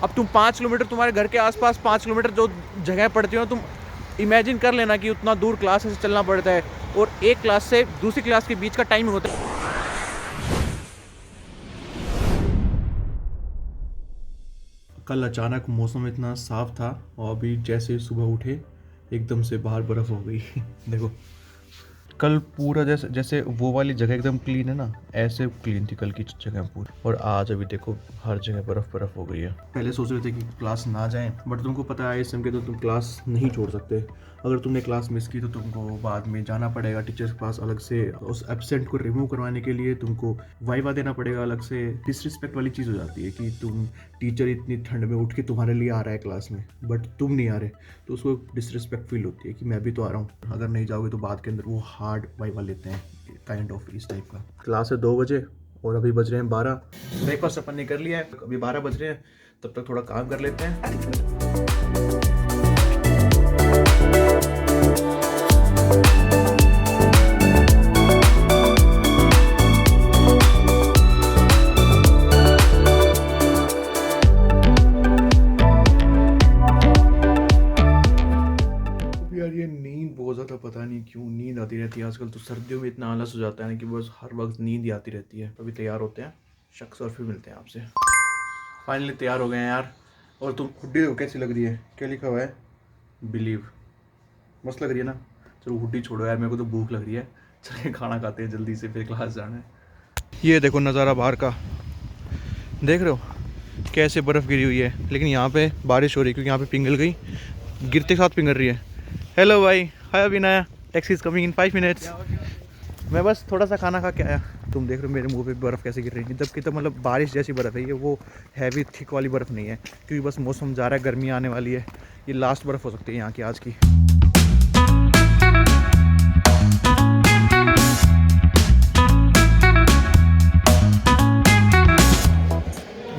अब तुम 5 किलोमीटर तुम्हारे घर के आसपास 5 किलोमीटर जो जगह पड़ती हो, तुम इमेजिन कर लेना कि उतना दूर क्लास से चलना पड़ता है, और एक क्लास से दूसरी क्लास के बीच का टाइम होता है। कल अचानक मौसम इतना साफ था और अभी जैसे सुबह उठे एकदम से बाहर बर्फ़ हो गई। देखो कल पूरा जैसे जैसे वो वाली जगह एकदम क्लीन है ना, ऐसे क्लीन थी कल की जगह पूरी, और आज अभी देखो हर जगह बर्फ़ हो गई है। पहले सोच रहे थे कि क्लास ना जाएं, बट तुमको पता है ISM के तो तुम क्लास नहीं छोड़ सकते। अगर तुमने क्लास मिस की तो तुमको बाद में जाना पड़ेगा टीचर्स के पास अलग से, उस एब्सेंट को रिमूव करवाने के लिए तुमको वाइवा देना पड़ेगा अलग से। डिसरिस्पेक्ट वाली चीज़ हो जाती है कि तुम टीचर इतनी ठंड में उठ के तुम्हारे लिए आ रहा है क्लास में, बट तुम नहीं आ रहे, तो उसको डिसरिस्पेक्ट फील होती है कि मैं भी तो आ रहा हूँ। अगर नहीं जाओगे तो बाद के अंदर वो हार्ड वाइवा लेते हैं, काइंड ऑफ इस टाइप का। क्लास है 2 बजे और अभी बज रहे हैं 12। ब्रेकफास्ट अपन ने कर लिया है, अभी 12 बज रहे हैं, तब तक थोड़ा काम कर लेते हैं। यार ये नींद बहुत ज़्यादा, पता नहीं क्यों नींद आती रहती है आजकल, तो सर्दियों में इतना आलस हो जाता है ना कि बस हर वक्त नींद ही आती रहती है। अभी तैयार होते हैं शख्स और फिर मिलते हैं आपसे। फाइनली तैयार हो गए हैं यार। और तुम हुड्डी हो कैसी लग रही है? क्या लिखा हुआ है? बिलीव। मस्त लग रही है ना? चलो हुड्डी छोड़ो यार, मेरे को तो भूख लग रही है। चलिए खाना खाते हैं जल्दी से, फिर क्लास जाना है। ये देखो नज़ारा बाहर का, देख रहे हो कैसे बर्फ़ गिरी हुई है, लेकिन यहाँ पे बारिश हो रही है क्योंकि यहाँ पे पिघल गई, गिरते साथ पिघल रही है। हेलो भाई, हाय अभिनय, taxi is coming in 5 minutes. मैं बस थोड़ा सा खाना खा के आया। तुम देख रहे हो मेरे मुंह पे बर्फ़ कैसे गिर रही है, जबकि तो मतलब बारिश जैसी बर्फ़ है ये, वो हैवी थिक वाली बर्फ़ नहीं है, क्योंकि बस मौसम जा रहा है, गर्मी आने वाली है। ये लास्ट बर्फ़ हो सकती है यहाँ की आज की।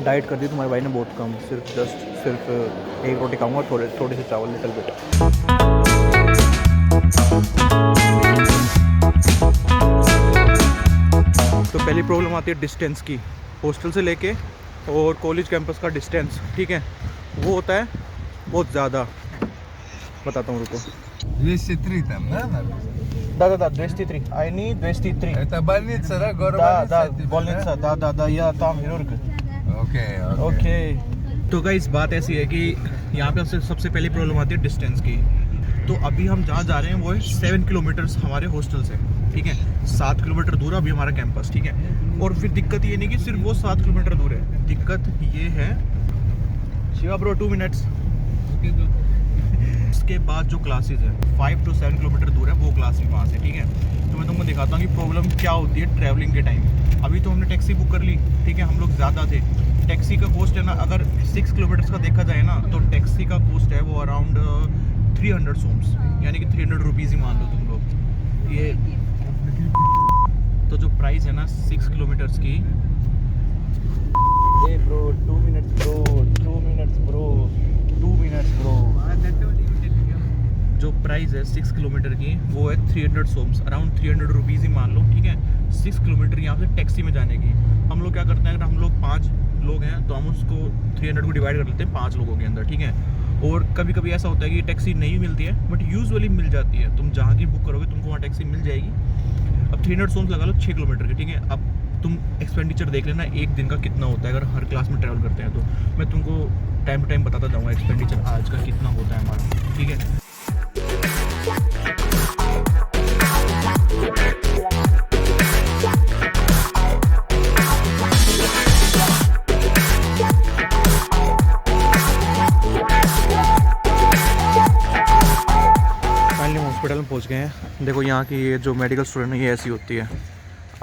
डाइट कर दी तुम्हारे भाई ने बहुत कम, सिर्फ एक रोटी खाऊंगा, थोड़े से चावल, लिटिल बिट। तो पहली प्रॉब्लम आती है डिस्टेंस की, हॉस्टल से लेके और कॉलेज कैंपस का डिस्टेंस, ठीक है, वो होता है बहुत ज़्यादा। बताता हूँ रुको। 203 там, да? Да, 203. I need 203. Это больница, да? Город Да, больница? больница, да, я там хирург। ओके। तो गाइस बात ऐसी है कि यहाँ पे सबसे पहली प्रॉब्लम आती है डिस्टेंस की। तो अभी हम जहाँ जा रहे हैं वो है 7 किलोमीटर्स हमारे हॉस्टल से, ठीक है, 7 किलोमीटर दूर है अभी हमारा कैंपस, ठीक है। और फिर दिक्कत ये नहीं कि सिर्फ वो 7 किलोमीटर दूर है, दिक्कत ये है, शिवा ब्रो 2 मिनट्स, इसके बाद जो क्लासेस है 5 to 7 किलोमीटर दूर है वो क्लास वहाँ से, ठीक है। तो मैं तुमको दिखाता हूँ कि प्रॉब्लम क्या होती है ट्रैवलिंग के टाइम। अभी तो हमने टैक्सी बुक कर ली, ठीक है, हम लोग ज़्यादा थे। टैक्सी का कॉस्ट है ना, अगर 6 किलोमीटर्स का देखा जाए ना, तो टैक्सी का कॉस्ट है वो अराउंड 300 सोम्स, यानी कि 300 रुपीज़ ही मान लो तुम लोग। ये तो जो प्राइस है ना 6 किलोमीटर्स की, ए bro 2 minutes bro, 2 minutes bro, 2 minutes bro, जो प्राइस है 6 किलोमीटर की वो है 300 सोम्स, अराउंड 300 रुपीज़ ही मान लो, ठीक है। 6 किलोमीटर यहाँ से टैक्सी में जाने की। हम लोग क्या करते हैं, अगर हम लोग 5 लोग हैं तो हम उसको 300 को डिवाइड कर लेते हैं 5 लोगों के अंदर, ठीक है। और कभी कभी ऐसा होता है कि टैक्सी नहीं मिलती है, बट यूजुअली मिल जाती है। तुम जहाँ की बुक करोगे तुमको वहाँ टैक्सी मिल जाएगी। अब 300 सोम्स लगा लो 6 किलोमीटर के, ठीक है। अब तुम एक्सपेंडिचर देख लेना एक दिन का कितना होता है अगर हर क्लास में ट्रैवल करते हैं तो। मैं तुमको टाइम टू टाइम बताता जाऊँगा एक्सपेंडिचर आज का कितना होता है हमारा, ठीक है। हॉस्पिटल में पहुंच गए हैं। देखो यहाँ की ये जो मेडिकल स्टोर है ना, ये ऐसी होती है।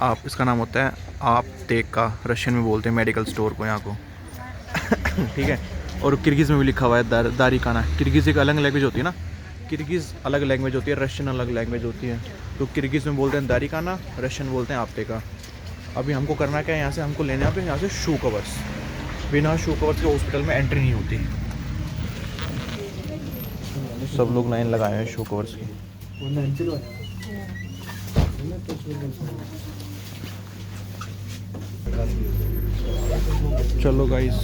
आप, इसका नाम होता है आपटेका, रशियन में बोलते हैं मेडिकल स्टोर को यहाँ को। ठीक है। और किर्गिज़ में भी लिखा हुआ है दारिखाना। किर्गिज़ एक अलग लैंग्वेज होती है ना, किर्गिज़ अलग लैंग्वेज होती है, रशियन अलग लैंग्वेज होती है। तो किर्गिज़ में बोलते हैं दारिखाना, रशियन बोलते हैं आपटेका। अभी हमको करना क्या है, यहाँ से हमको लेने पे यहाँ से शू कवर्स। बिना शू कवर्स के हॉस्पिटल में एंट्री नहीं होती। सब लोग लाइन लगाए हैं शू कवर्स की। चलो गाइस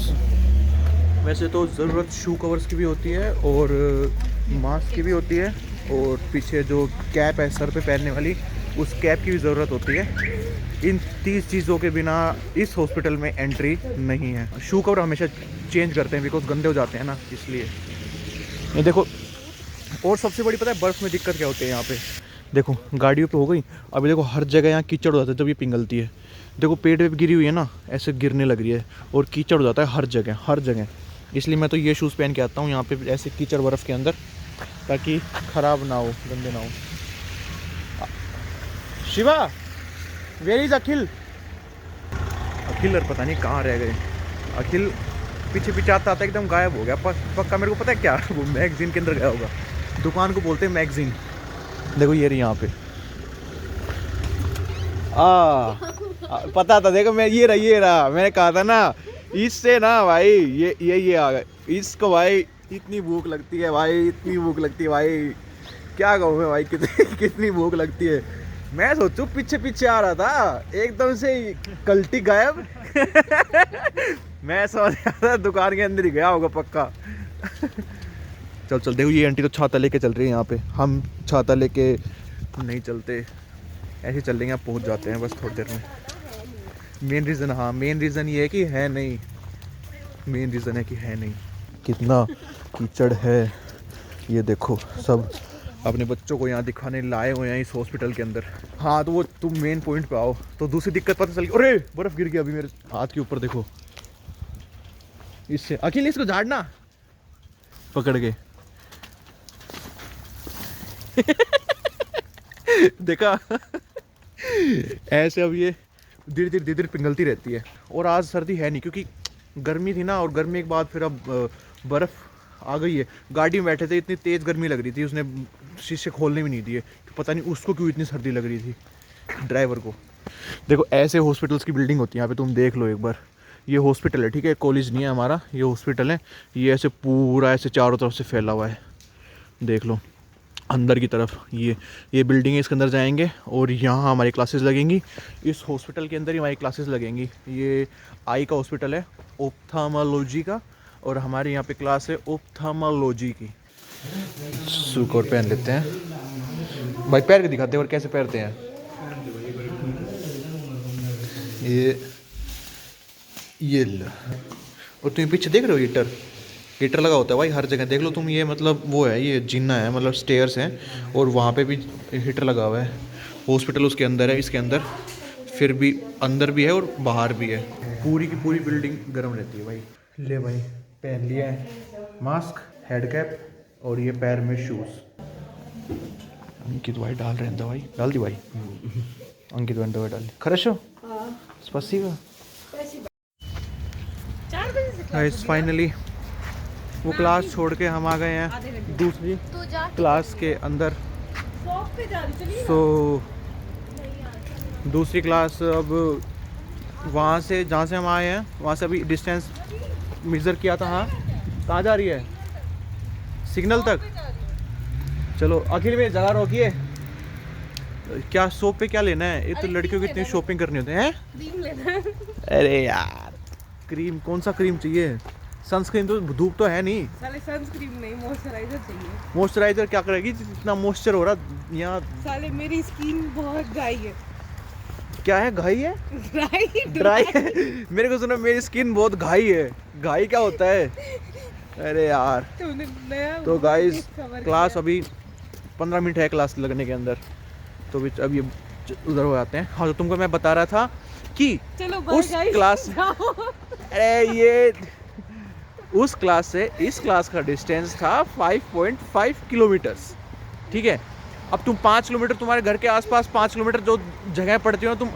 वैसे तो ज़रूरत शू कवर्स की भी होती है और मास्क की भी होती है, और पीछे जो कैप है सर पे पहनने वाली, उस कैप की भी ज़रूरत होती है। इन 30 चीज़ों के बिना इस हॉस्पिटल में एंट्री नहीं है। शू कवर हमेशा चेंज करते हैं बिकॉज गंदे हो जाते हैं ना, इसलिए। ये देखो, और सबसे बड़ी पता है बर्फ़ में दिक्कत क्या होती है यहाँ पे? देखो गाड़ियों पे हो गई, अभी देखो हर जगह यहाँ कीचड़ हो जाता है जब ये पिघलती है। देखो पेड़ पे गिरी हुई है ना, ऐसे गिरने लग रही है और कीचड़ हो जाता है हर जगह हर जगह। इसलिए मैं तो ये शूज़ पहन के आता हूँ यहाँ पे ऐसे कीचड़ बर्फ़ के अंदर, ताकि ख़राब ना हो, गंदे ना हो। शिवा, वेयर इज़ अखिल? अखिल और पता नहीं कहाँ रह गए। अखिल पीछे पीछे आता आता एकदम गायब हो गया। पक्का मेरे को पता है क्या, वो मैगजीन के अंदर गया होगा। दुकान को बोलते हैं मैगजीन। देखो ये रही यहाँ पे। पता था, देखो मैं ये रहा मैंने कहा था ना, इससे ना भाई ये आ गए इसको। भाई इतनी भूख लगती है भाई, इतनी भूख लगती है भाई, क्या कहूँ मैं भाई, कितनी भूख लगती है। मैं सोचूं पीछे पीछे आ रहा था, एकदम से कल्टी गायब। मैं समझ रहा था दुकान के अंदर ही गया होगा पक्का। चल देखो ये आंटी तो छाता लेके चल रही है यहाँ पे, हम छाता लेके नहीं चलते, ऐसे चल लेंगे, आप पहुँच जाते हैं बस थोड़ी देर में। मेन रीज़न, हाँ मेन रीज़न ये है कि है नहीं, मेन रीज़न है कि है नहीं। कितना कीचड़ है ये देखो, सब अपने बच्चों को यहाँ दिखाने लाए हुए हैं इस हॉस्पिटल के अंदर। हाँ तो वो तुम मेन पॉइंट पे आओ तो दूसरी दिक्कत पता चल गई। अरे बर्फ़ गिर गया अभी मेरे हाथ के ऊपर, देखो इससे। अखिल इसको झाड़ना पकड़ के। देखा ऐसे अब ये धीरे धीरे पिघलती रहती है। और आज सर्दी है नहीं क्योंकि गर्मी थी ना, और गर्मी के बाद फिर अब बर्फ़ आ गई है। गाड़ी में बैठे थे, इतनी तेज़ गर्मी लग रही थी, उसने शीशे खोलने भी नहीं दिए। तो पता नहीं उसको क्यों इतनी सर्दी लग रही थी, ड्राइवर को। देखो ऐसे हॉस्पिटल्स की बिल्डिंग होती है यहाँ पे, तुम देख लो एक बार। ये हॉस्पिटल है, ठीक है, कॉलेज नहीं है हमारा, ये हॉस्पिटल है। ये ऐसे पूरा ऐसे चारों तरफ से फैला हुआ है, देख लो अंदर की तरफ। ये बिल्डिंग है, इसके अंदर जाएंगे और यहाँ हमारी क्लासेस लगेंगी। इस हॉस्पिटल के अंदर ही हमारी क्लासेस लगेंगी। ये आई का हॉस्पिटल है, ऑप्थाल्मोलॉजी का, और हमारे यहाँ पे क्लास है ऑप्थाल्मोलॉजी की। सूट और पहन लेते हैं भाई, पैर के दिखाते हैं और कैसे पहनते हैं। ये और तुम पीछे देख रहे हो, हीटर लगा होता है भाई हर जगह, देख लो तुम। ये मतलब वो है, ये जीना है, मतलब स्टेयर्स हैं, और वहाँ पे भी हीटर लगा हुआ है। हॉस्पिटल उसके अंदर है, इसके अंदर फिर भी अंदर भी है और बाहर भी है। पूरी की पूरी बिल्डिंग गर्म रहती है भाई। ले भाई पहन लिया है मास्क, हेड कैप, और ये पैर में शूज़। अंकित भाई डाल रहे हैं दवाई, डाल दी भाई। अंकित भाई दवाई डाल दी। खरश हो? स्पसीबा। गाइस फाइनली वो क्लास छोड़ के हम आ गए हैं दूसरी क्लास के अंदर। तो दूसरी क्लास अब वहाँ से, जहाँ से हम आए हैं वहाँ से अभी डिस्टेंस मेज़र किया था। हाँ कहाँ जा रही है? सिग्नल तक। चलो अखिल में जगह रोकिए। क्या शॉप पे क्या लेना है? ये तो लड़कियों की इतनी शॉपिंग करनी होती है। क्रीम लेना है। अरे यार क्रीम, कौन सा क्रीम चाहिए? सनस्क्रीन तो, धूप तो है नहीं। साले सनस्क्रीन नहीं, मॉइस्चराइजर चाहिए। मॉइस्चराइजर क्या करेगी, इतना मॉइस्चर हो रहा यहाँ। साले मेरी स्किन बहुत ड्राई है। क्या है, घाई है? ड्राई है। मेरे को सुनो, मेरी स्किन बहुत घाई है। घाई क्या होता है? अरे यार तो गाइस क्लास अभी 15 मिनट है क्लास लगने के अंदर, तो अब ये उधर हो जाते हैं। हाँ तो तुमको मैं बता रहा था कि उस क्लास, अरे ये उस क्लास से इस क्लास का डिस्टेंस था 5.5 किलोमीटर्स, ठीक है। अब तुम 5 किलोमीटर, तुम्हारे घर के आसपास 5 किलोमीटर जो जगह पड़ती हो, तुम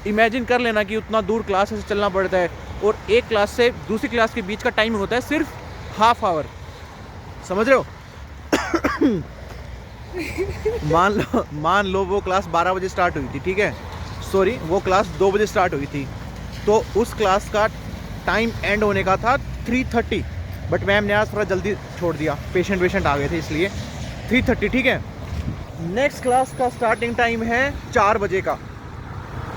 इमेजिन कर लेना कि उतना दूर क्लास से चलना पड़ता है। और एक क्लास से दूसरी क्लास के बीच का टाइम होता है सिर्फ हाफ आवर, समझ रहे हो? मान लो वो क्लास 12 बजे स्टार्ट हुई थी, ठीक है, सॉरी वो क्लास 2 बजे स्टार्ट हुई थी, तो उस क्लास का टाइम एंड होने का था 3:30, बट मैम ने आज थोड़ा जल्दी छोड़ दिया, पेशेंट आ गए थे इसलिए 3:30, ठीक है। नेक्स्ट क्लास का स्टार्टिंग टाइम है 4 बजे का,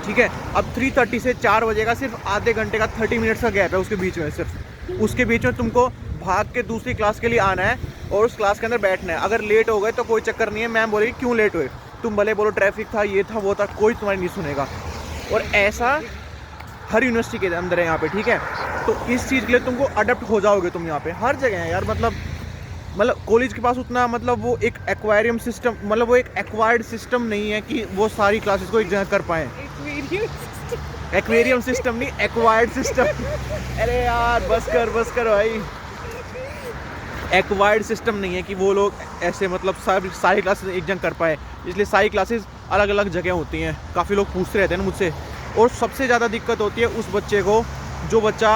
ठीक है। अब 3:30 से 4 बजे का सिर्फ आधे घंटे का 30 मिनट्स का गैप है उसके बीच में सिर्फ, उसके बीच में तुमको भाग के दूसरी क्लास के लिए आना है और उस क्लास के अंदर बैठना है। अगर लेट हो गए तो कोई चक्कर नहीं है, मैम बोलेगी क्यों लेट हुए, तुम भले बोलो ट्रैफिक था, ये था, वो था, कोई तुम्हारी नहीं सुनेगा। और ऐसा हर यूनिवर्सिटी के अंदर है यहाँ पे, ठीक है। तो इस चीज़ के लिए तुमको अडप्ट हो जाओगे तुम यहाँ पे, हर जगह है यार। मतलब कॉलेज के पास उतना मतलब वो एक एक्वायरियम सिस्टम, मतलब वो एक एक्वायर्ड सिस्टम नहीं है कि वो सारी क्लासेस को एक जगह कर पाएँ। एक्वेरियम सिस्टम नहीं, एक्वायर्ड सिस्टम। अरे यार बस कर भाई। एक्वायर्ड सिस्टम नहीं है कि वो लोग ऐसे मतलब सारी क्लासेस एक जगह कर पाए, इसलिए सारी क्लासेस अलग अलग जगह होती हैं। काफ़ी लोग पूछते रहते हैं ना मुझसे, और सबसे ज़्यादा दिक्कत होती है उस बच्चे को जो बच्चा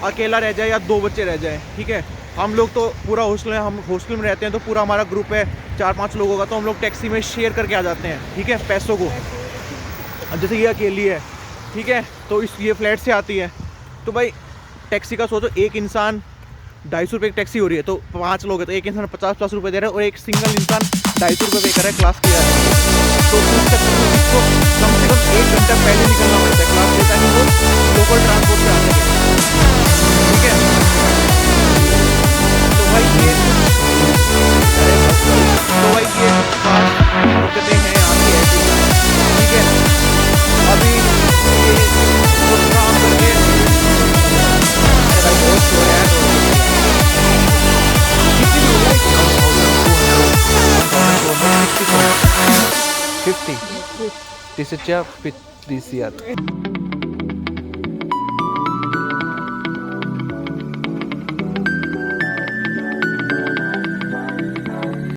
अकेला रह जाए या 2 बच्चे रह जाए, ठीक है। हम लोग तो पूरा हम हॉस्टल में रहते हैं, तो पूरा हमारा ग्रुप है 4-5 लोगों का, तो हम लोग टैक्सी में शेयर करके आ जाते हैं, ठीक है, पैसों को। अब जैसे ये अकेली है, ठीक है, तो ये फ्लैट से आती है, तो भाई टैक्सी का सोचो, एक इंसान 250 रुपये की टैक्सी हो रही है, तो 5 लोग हैं, तो एक इंसान 50-50 रुपये दे रहा है, और एक सिंगल इंसान 250 रुपये पे कर रहा है क्लास किया है। तो उस चक्कर में उसको कम से कम 1 घंटा पहले निकलना पड़ता है क्लास से, ताकि वो लोकल ट्रांसपोर्ट से आ सके, ठीक है। तो भाई ये खास दिक्कतें हैं यहाँ की ऐसी, ठीक है। अभी ये कुछ काम करके मेरा बहुत हो रहा है, 50 this is just 50 this year.